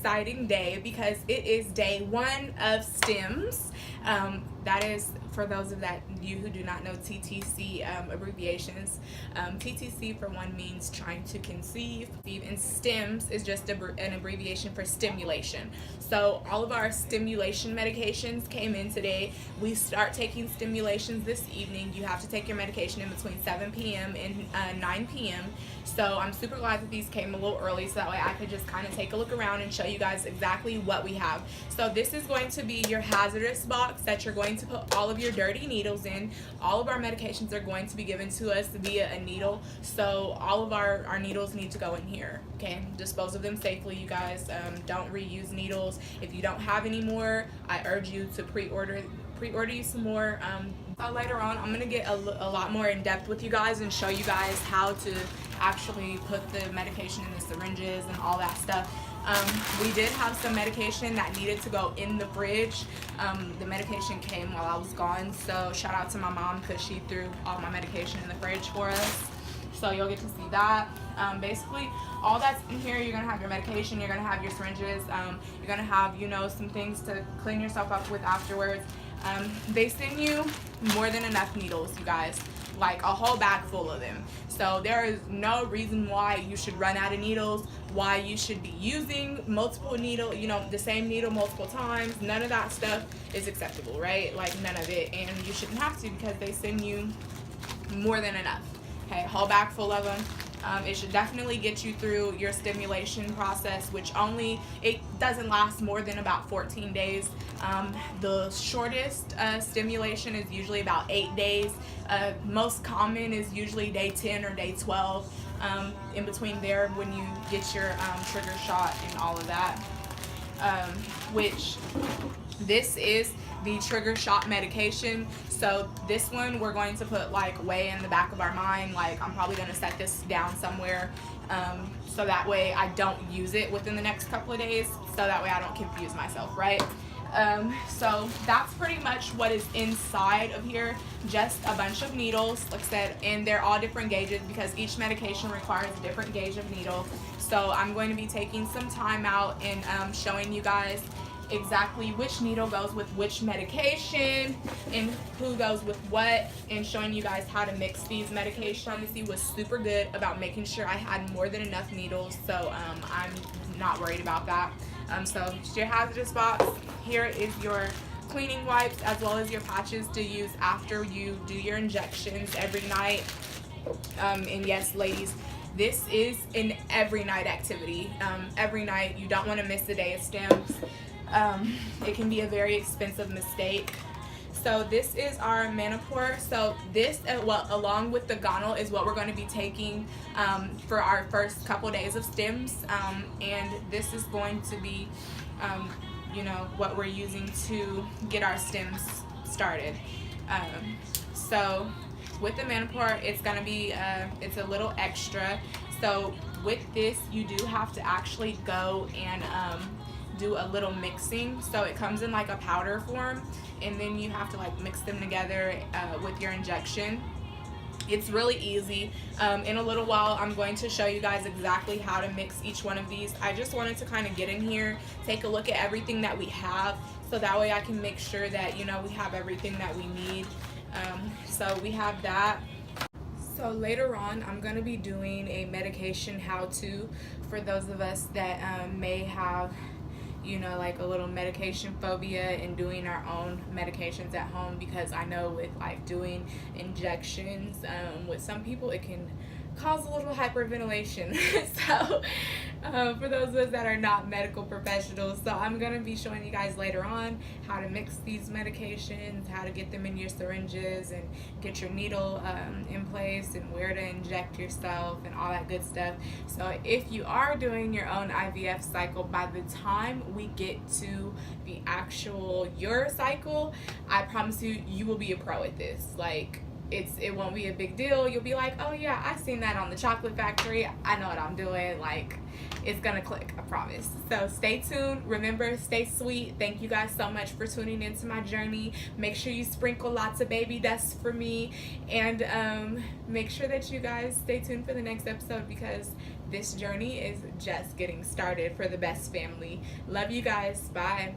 exciting day because it is day 1 of STEMS. That is, for those of you who do not know TTC abbreviations, TTC for one means trying to conceive, and STEMS is just an abbreviation for stimulation. So all of our stimulation medications came in today. We start taking stimulations this evening. You have to take your medication in between 7 p.m. and 9 p.m. So I'm super glad that these came a little early so that way I could just kind of take a look around and show you guys exactly what we have. So this is going to be your hazardous box that you're going to put all of your dirty needles in. All of our medications are going to be given to us via a needle, so all of our needles need to go in here. Okay, dispose of them safely, you guys. Don't reuse needles. If you don't have any more, I urge you to pre-order you some more. Later on, I'm going to get a lot more in depth with you guys and show you guys how to actually put the medication in the syringes and all that stuff. We did have some medication that needed to go in the fridge. The medication came while I was gone, so shout out to my mom because she threw all my medication in the fridge for us. So you'll get to see that. Basically, all that's in here, you're going to have your medication, you're going to have your syringes, you're going to have, some things to clean yourself up with afterwards. They send you more than enough needles, you guys, like a whole bag full of them. So there is no reason why you should run out of needles, why you should be using multiple needle, the same needle multiple times. None of that stuff is acceptable, right? Like none of it. And you shouldn't have to because they send you more than enough. Okay, a whole bag full of them. It should definitely get you through your stimulation process, which it doesn't last more than about 14 days. The shortest stimulation is usually about 8 days. Most common is usually day 10 or day 12. In between there when you get your trigger shot and all of that, which this is the trigger shot medication. So this one we're going to put like way in the back of our mind. Like I'm probably going to set this down somewhere so that way I don't use it within the next couple of days, so that way I don't confuse myself, right? So that's pretty much what is inside of here. Just a bunch of needles, like I said, and they're all different gauges because each medication requires a different gauge of needle. So I'm going to be taking some time out and showing you guys exactly which needle goes with which medication and who goes with what, and showing you guys how to mix these medications. Pharmacy was super good about making sure I had more than enough needles, so I'm not worried about that. So your hazardous box, here is your cleaning wipes as well as your patches to use after you do your injections every night. And yes, ladies, this is an every night activity. Every night, you don't want to miss a day of STEMS. It can be a very expensive mistake. So this is our Manipur. So this, along with the gonal, is what we're going to be taking for our first couple days of STEMS. And this is going to be, what we're using to get our STEMS started. So with the Manipur, it's going to be, it's a little extra. So with this, you do have to actually go and do a little mixing. So it comes in like a powder form, and then you have to like mix them together with your injection. It's really easy. In a little while, I'm going to show you guys exactly how to mix each one of these. I just wanted to kind of get in here, take a look at everything that we have, so that way I can make sure that, we have everything that we need. So we have that. So later on, I'm going to be doing a medication how-to for those of us that may have like a little medication phobia and doing our own medications at home, because I know with like doing injections, with some people it can cause a little hyperventilation. So for those of us that are not medical professionals, so I'm going to be showing you guys later on how to mix these medications, how to get them in your syringes and get your needle in place, and where to inject yourself and all that good stuff. So if you are doing your own IVF cycle, by the time we get to the actual your cycle, I promise you, you will be a pro at this. Like, it won't be a big deal. You'll be like, oh yeah, I seen that on the Chocolate Factory. I know what I'm doing. Like, it's gonna click, I promise. So stay tuned. Remember, stay sweet. Thank you guys so much for tuning into my journey. Make sure you sprinkle lots of baby dust for me, and make sure that you guys stay tuned for the next episode, because this journey is just getting started for the best family. Love you guys. Bye.